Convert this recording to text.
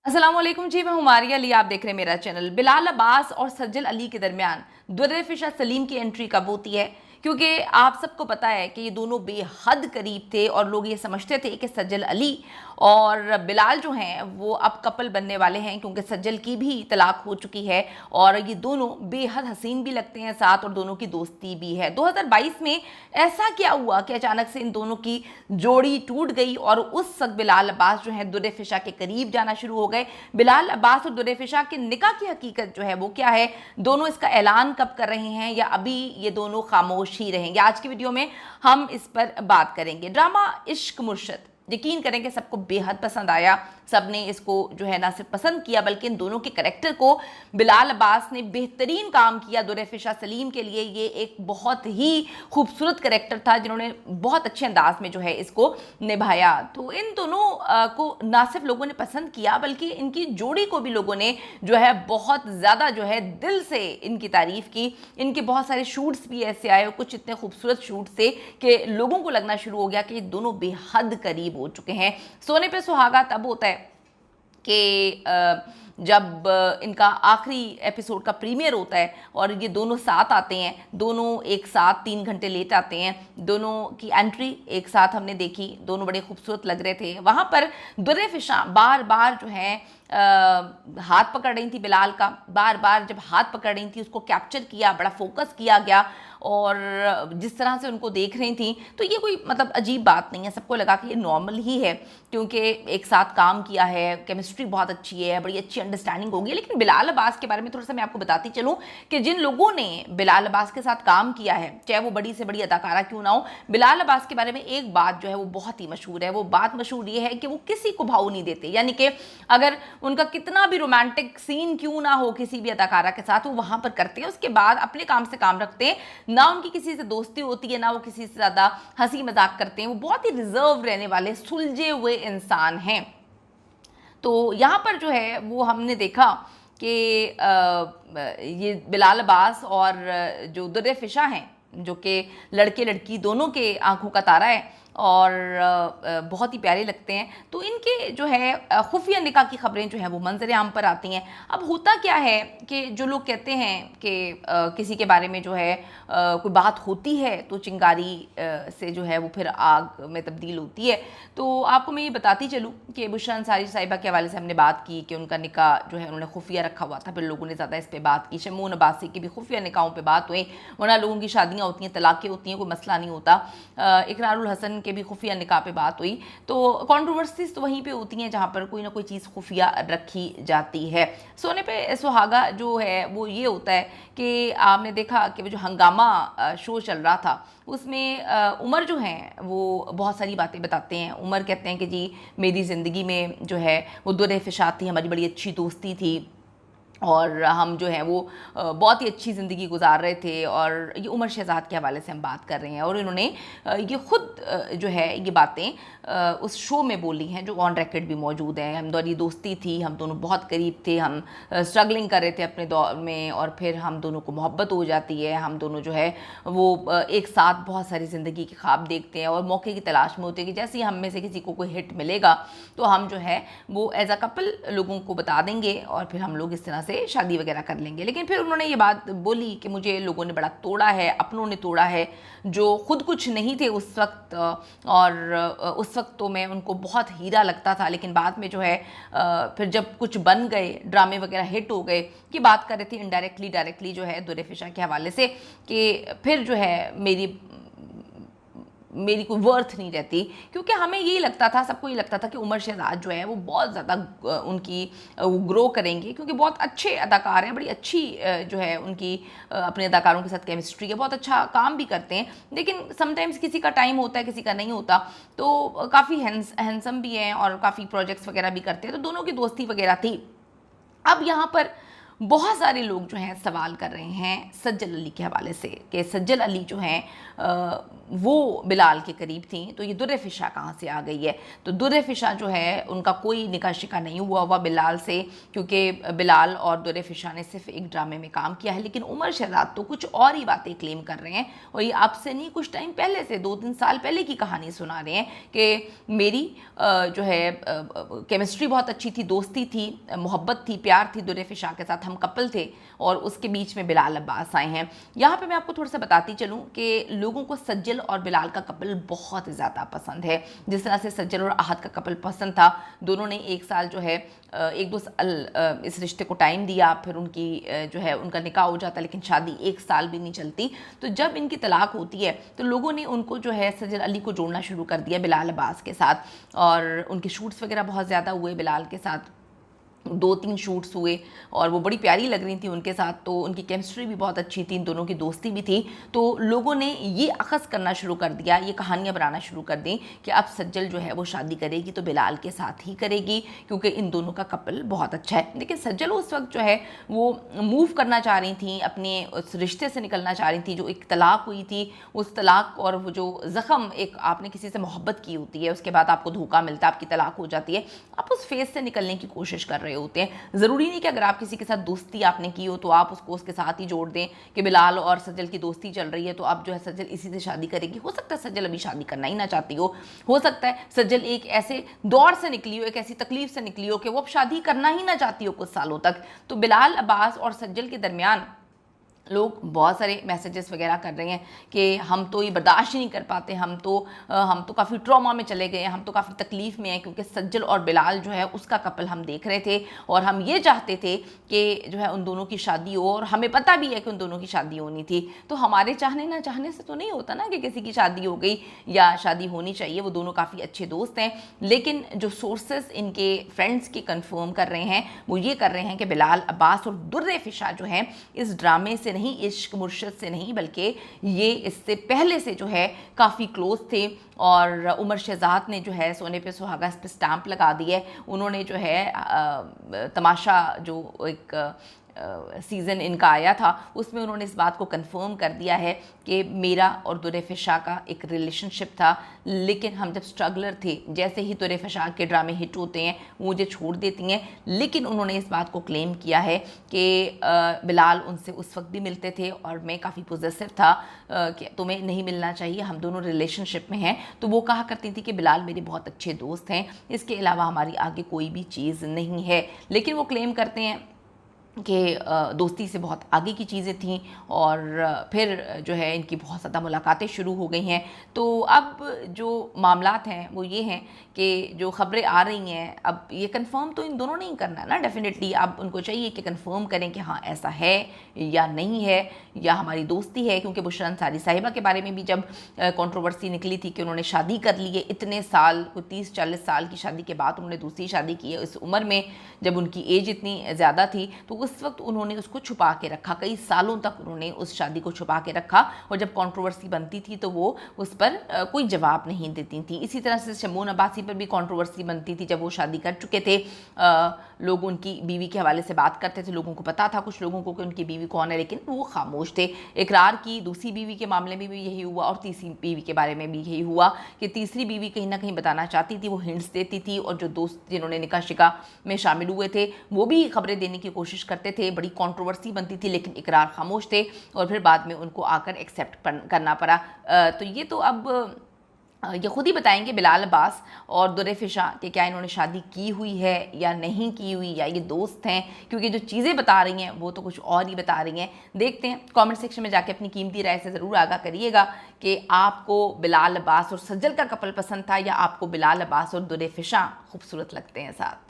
अस्सलामुअलैकुम जी, मैं हूं मारिया अली। आप देख रहे हैं मेरा चैनल। बिलाल अब्बास और सज्जल अली के दरमियान दुर्रफ़िशा सलीम की एंट्री कब होती है? क्योंकि आप सबको पता है कि ये दोनों बेहद करीब थे और लोग ये समझते थे कि सज्जल अली और बिलाल जो हैं वो अब कपल बनने वाले हैं, क्योंकि सज्जल की भी तलाक हो चुकी है और ये दोनों बेहद हसीन भी लगते हैं साथ, और दोनों की दोस्ती भी है। 2022 में ऐसा क्या हुआ कि अचानक से इन दोनों की जोड़ी टूट गई और उस वक्त बिलाल अब्बास जो है दुर्रफ़िशा के करीब जाना शुरू हो गए। बिलाल अब्बास और दुर्रफ़िशा के निकाह की हकीकत जो है वो क्या है, दोनों इसका ऐलान कब कर रहे हैं, या अभी ये दोनों खामोश ही रहेंगे? आज की वीडियो में हम इस पर बात करेंगे। ड्रामा इश्क मुर्शद यकीन करें कि सबको बेहद पसंद आया। सबने इसको जो है ना सिर्फ पसंद किया बल्कि इन दोनों के करेक्टर को बिलाल अब्बास ने बेहतरीन काम किया। दुर्रफ़िशा सलीम के लिए ये एक बहुत ही खूबसूरत करेक्टर था जिन्होंने बहुत अच्छे अंदाज में जो है इसको निभाया। तो इन दोनों को ना सिर्फ लोगों ने पसंद किया बल्कि इनकी जोड़ी को भी लोगों ने जो है बहुत ज़्यादा जो है दिल से इनकी तारीफ़ की। इनके बहुत सारे शूट्स भी ऐसे आए, कुछ इतने खूबसूरत शूट थे कि लोगों को लगना शुरू हो गया कि ये दोनों बेहद करीब हो चुके हैं। सोने पे सुहागा तब होता है कि जब इनका आखिरी एपिसोड का प्रीमियर होता है और ये दोनों साथ आते हैं, दोनों एक साथ 3 घंटे लेट आते हैं। दोनों की एंट्री एक साथ हमने देखी, दोनों बड़े खूबसूरत लग रहे थे। वहाँ पर दुर्रफ़िशा बार बार जो है हाथ पकड़ रही थी बिलाल का। बार बार जब हाथ पकड़ रही थी उसको कैप्चर किया, बड़ा फोकस किया गया, और जिस तरह से उनको देख रही थी तो ये कोई मतलब अजीब बात नहीं है। सबको लगा कि ये नॉर्मल ही है क्योंकि एक साथ काम किया है, केमिस्ट्री बहुत अच्छी है, बड़ी अच्छी अंडरस्टैंडिंग होगी। लेकिन बिलाल अब्बास के बारे में थोड़ा सा मैं आपको बताती चलूँ कि जिन लोगों ने बिलाल अब्बास के साथ काम किया है, चाहे वो बड़ी से बड़ी अदाकारा क्यों ना हो, बिलाल अब्बास के बारे में एक बात जो है वो बहुत ही मशहूर है। वो बात मशहूर ये है कि वो किसी को भाव नहीं देते, यानी कि अगर उनका कितना भी रोमांटिक सीन क्यों ना हो किसी भी अदाकारा के साथ, वो वहाँ पर करते हैं। उसके बाद अपने काम से काम रखते हैं, ना उनकी किसी से दोस्ती होती है, ना वो किसी से ज़्यादा हंसी मजाक करते हैं। वो बहुत ही रिजर्व रहने वाले सुलझे हुए इंसान हैं। तो यहाँ पर जो है वो हमने देखा कि ये बिलाल अब्बास और जो दुर्रफ़िशा हैं, जो कि लड़के लड़की दोनों के आंखों का तारा है और बहुत ही प्यारे लगते हैं, तो इनके जो है खुफिया निकाह की खबरें जो हैं वो मंजर आम पर आती हैं। अब होता क्या है कि जो लोग कहते हैं कि किसी के बारे में जो है कोई बात होती है तो चिंगारी से जो है वो फिर आग में तब्दील होती है। तो आपको मैं ये बताती चलूँ कि बुशरा अंसारी साहिबा के हवाले से हमने बात की कि उनका निकाह जो है उन्होंने खुफिया रखा हुआ था, फिर लोगों ने ज़्यादा इस पर बात की। शमून अब्बासी की भी खुफिया निकाहों पर बात हुई, वरना लोगों की शादियाँ होती हैं, तलाक़ें होती हैं, कोई मसला नहीं होता। इकरारुल हसन के भी खुफिया निकाह पे बात हुई। तो कंट्रोवर्सीज तो वहीं पे होती हैं जहाँ पर कोई ना कोई चीज़ खुफिया रखी जाती है। सोने पे सुहागा जो है वो ये होता है कि आपने देखा कि वो जो हंगामा शो चल रहा था उसमें उमर जो हैं वो बहुत सारी बातें बताते हैं। उमर कहते हैं कि जी मेरी ज़िंदगी में जो है वो दुर्रफ़िशा थी, हमारी बड़ी अच्छी दोस्ती थी और हम जो है वो बहुत ही अच्छी ज़िंदगी गुजार रहे थे। और ये उमर शहज़ाद के हवाले से हम बात कर रहे हैं और इन्होंने ये ख़ुद जो है ये बातें उस शो में बोली हैं जो ऑन रिकॉर्ड भी मौजूद हैं। हम दोनों दोस्ती थी, हम दोनों बहुत करीब थे, हम स्ट्रगलिंग कर रहे थे अपने दौर में और फिर हम दोनों को मोहब्बत हो जाती है। हम दोनों जो है वो एक साथ बहुत सारी ज़िंदगी के ख्वाब देखते हैं और मौके की तलाश में होते हैं कि जैसे ही हम में से किसी को कोई हिट मिलेगा तो हम जो है वो एज अ कपल लोगों को बता देंगे और फिर हम लोग इस तरह से शादी वगैरह कर लेंगे। लेकिन फिर उन्होंने ये बात बोली कि मुझे लोगों ने बड़ा तोड़ा है, अपनों ने तोड़ा है जो खुद कुछ नहीं थे उस वक्त, और उस वक्त तो मैं उनको बहुत हीरा लगता था, लेकिन बाद में जो है फिर जब कुछ बन गए, ड्रामे वगैरह हिट हो गए, की बात कर रहे थे इनडायरेक्टली डायरेक्टली जो है दुर्रफ़िशा के हवाले से, कि फिर जो है मेरी कोई वर्थ नहीं रहती। क्योंकि हमें यही लगता था, सबको ये लगता था कि उमर शहज़ाद जो है वो बहुत ज़्यादा उनकी वो ग्रो करेंगे क्योंकि बहुत अच्छे अदाकार हैं, बड़ी अच्छी जो है उनकी अपने अदाकारों के साथ केमिस्ट्री है, बहुत अच्छा काम भी करते हैं। लेकिन समटाइम्स किसी का टाइम होता है, किसी का नहीं होता। तो काफ़ी हैंडसम भी हैं और काफ़ी प्रोजेक्ट्स वगैरह भी करते हैं, तो दोनों की दोस्ती वगैरह थी। अब यहाँ पर बहुत सारे लोग जो हैं सवाल कर रहे हैं सज्जल अली के हवाले से कि सज्जल अली जो हैं वो बिलाल के करीब थी, तो ये दुर्र फ़िशा कहाँ से आ गई है। तो दुर्र फ़िशा जो है उनका कोई निकाह शिका नहीं हुआ बिलाल से, क्योंकि बिलाल और दुर्र फ़िशा ने सिर्फ एक ड्रामे में काम किया है। लेकिन उमर शहजाद तो कुछ और ही बातें क्लेम कर रहे हैं, और ये आपसे नहीं, कुछ टाइम पहले से 2-3 साल पहले की कहानी सुना रहे हैं कि मेरी जो है केमिस्ट्री बहुत अच्छी थी, दोस्ती थी, मोहब्बत थी, प्यार थी दुर्र फ़िशा के साथ, हम कपल थे, और उसके बीच में बिलाल अब्बास आए हैं। यहाँ पे मैं आपको थोड़ा सा बताती चलूँ कि लोगों को सज्जल और बिलाल का कपल बहुत ज़्यादा पसंद है। जिस तरह से सज्जल और आहद का कपल पसंद था, दोनों ने एक साल जो है 1-2 साल इस रिश्ते को टाइम दिया, फिर उनकी जो है उनका निकाह हो जाता, लेकिन शादी 1 साल भी नहीं चलती। तो जब इनकी तलाक होती है तो लोगों ने उनको जो है सज्जल अली को जोड़ना शुरू कर दिया बिलाल अब्बास के साथ, और उनके शूट्स वगैरह बहुत ज़्यादा हुए बिलाल के साथ, 2-3 शूट्स हुए, और वो बड़ी प्यारी लग रही थी उनके साथ, तो उनकी केमिस्ट्री भी बहुत अच्छी थी, इन दोनों की दोस्ती भी थी। तो लोगों ने ये अखज़ करना शुरू कर दिया, ये कहानियाँ बनाना शुरू कर दी कि अब सज्जल जो है वो शादी करेगी तो बिलाल के साथ ही करेगी, क्योंकि इन दोनों का कपल बहुत अच्छा है। लेकिन सज्जल उस वक्त जो है वो मूव करना चाह रही थी, अपने उस रिश्ते से निकलना चाह रही थी, जो एक तलाक हुई थी, उस तलाक और वो जो ज़ख़म, एक आपने किसी से मोहब्बत की होती है, उसके बाद आपको धोखा मिलता है, आपकी तलाक हो जाती है, आप उस फेज़ से निकलने की कोशिश कर रहे होते हैं। ज़रूरी नहीं कि अगर आप किसी के साथ दोस्ती आपने की हो तो आप उसको उसके साथ ही जोड़ दें कि बिलाल और सज्जल की दोस्ती चल रही है तो अब जो है सज्जल इसी से शादी करेगी। हो सकता है सज्जल अभी शादी करना ही ना चाहती हो सकता है सज्जल एक ऐसे दौर से निकली हो, एक ऐसी तकलीफ से निकली हो कि वो अब शादी करना ही ना चाहती हो कुछ सालों तक। तो बिलाल अब्बास और सज्जल के दरमियान लोग बहुत सारे मैसेजेस वगैरह कर रहे हैं कि हम तो ये बर्दाश्त ही नहीं कर पाते, हम तो काफ़ी ट्रॉमा में चले गए, हम तो काफ़ी तकलीफ़ में हैं, क्योंकि सज्जल और बिलाल जो है उसका कपल हम देख रहे थे और हम ये चाहते थे कि जो है उन दोनों की शादी हो, और हमें पता भी है कि उन दोनों की शादी होनी थी। तो हमारे चाहने ना चाहने से तो नहीं होता ना कि किसी की शादी हो गई या शादी होनी चाहिए। वो दोनों काफ़ी अच्छे दोस्त हैं, लेकिन जो सोर्सेस इनके फ्रेंड्स की कंफर्म कर रहे हैं वो ये कर रहे हैं कि बिलाल अब्बास और दुर्र फ़िशा जो है इस ड्रामे से नहीं, इश्क मुर्शद से नहीं, बल्कि ये इससे पहले से जो है काफ़ी क्लोज थे। और उमर शहजाद ने जो है सोने पे सुहागा इस पे स्टैंप लगा दी है। उन्होंने जो है तमाशा जो एक सीज़न इनका आया था उसमें उन्होंने इस बात को कंफर्म कर दिया है कि मेरा और दुर्र फ़िशा का एक रिलेशनशिप था, लेकिन हम जब स्ट्रगलर थे, जैसे ही दुर्र फ़िशा के ड्रामे हिट होते हैं वो मुझे छोड़ देती हैं। लेकिन उन्होंने इस बात को क्लेम किया है कि बिलाल उनसे उस वक्त भी मिलते थे और मैं काफ़ी पॉजिटिव था कि तुम्हें नहीं मिलना चाहिए, हम दोनों रिलेशनशिप में हैं। तो वो कहा करती थी कि बिलाल मेरे बहुत अच्छे दोस्त हैं, इसके अलावा हमारी आगे कोई भी चीज़ नहीं है। लेकिन वो क्लेम करते हैं कि दोस्ती से बहुत आगे की चीज़ें थीं, और फिर जो है इनकी बहुत ज़्यादा मुलाकातें शुरू हो गई हैं। तो अब जो मामलात हैं वो ये हैं कि जो ख़बरें आ रही हैं, अब ये कंफर्म तो इन दोनों ने ही करना है ना, डेफिनेटली अब उनको चाहिए कि कंफर्म करें कि हाँ ऐसा है या नहीं है, या हमारी दोस्ती है। क्योंकि बुशरा अंसारी साहिबा के बारे में भी जब कंट्रोवर्सी निकली थी कि उन्होंने शादी कर ली है इतने साल, कोई 30-40 साल की शादी के बाद उन्होंने दूसरी शादी की है इस उम्र में, जब उनकी एज इतनी ज़्यादा थी, तो उस वक्त उन्होंने उसको छुपा के रखा, कई सालों तक उन्होंने उस शादी को छुपा के रखा, और जब कंट्रोवर्सी बनती थी तो वो उस पर कोई जवाब नहीं देती थी। इसी तरह से शमून अब्बासी पर भी कंट्रोवर्सी बनती थी जब वो शादी कर चुके थे। लोग उनकी बीवी के हवाले से बात करते थे, लोगों को पता था कुछ लोगों को कि उनकी बीवी कौन है, लेकिन वो खामोश थे। इकरार की दूसरी बीवी के मामले में भी यही हुआ, और तीसरी बीवी के बारे में भी यही हुआ कि तीसरी बीवी कहीं ना कहीं बताना चाहती थी, वो हिंट्स देती थी, और जो दोस्त जिन्होंने निकाह शिका में शामिल हुए थे वो भी खबरें देने की कोशिश करते थे। बड़ी कंट्रोवर्सी बनती थी, लेकिन इकरार खामोश थे, और फिर बाद में उनको आकर एक्सेप्ट करना पड़ा। तो ये तो अब ये खुद ही बताएंगे बिलाल अब्बास और दुर्र फ़िशा कि क्या इन्होंने शादी की हुई है या नहीं की हुई, या ये दोस्त हैं, क्योंकि जो चीज़ें बता रही हैं वो तो कुछ और ही बता रही हैं। देखते हैं, कमेंट सेक्शन में जाके अपनी कीमती राय से ज़रूर आगाह करिएगा कि आपको बिलाल अब्बास और सज्जल का कपल पसंद था, या आपको बिलाल अब्बास और दुर्र फ़िशा खूबसूरत लगते हैं साथ।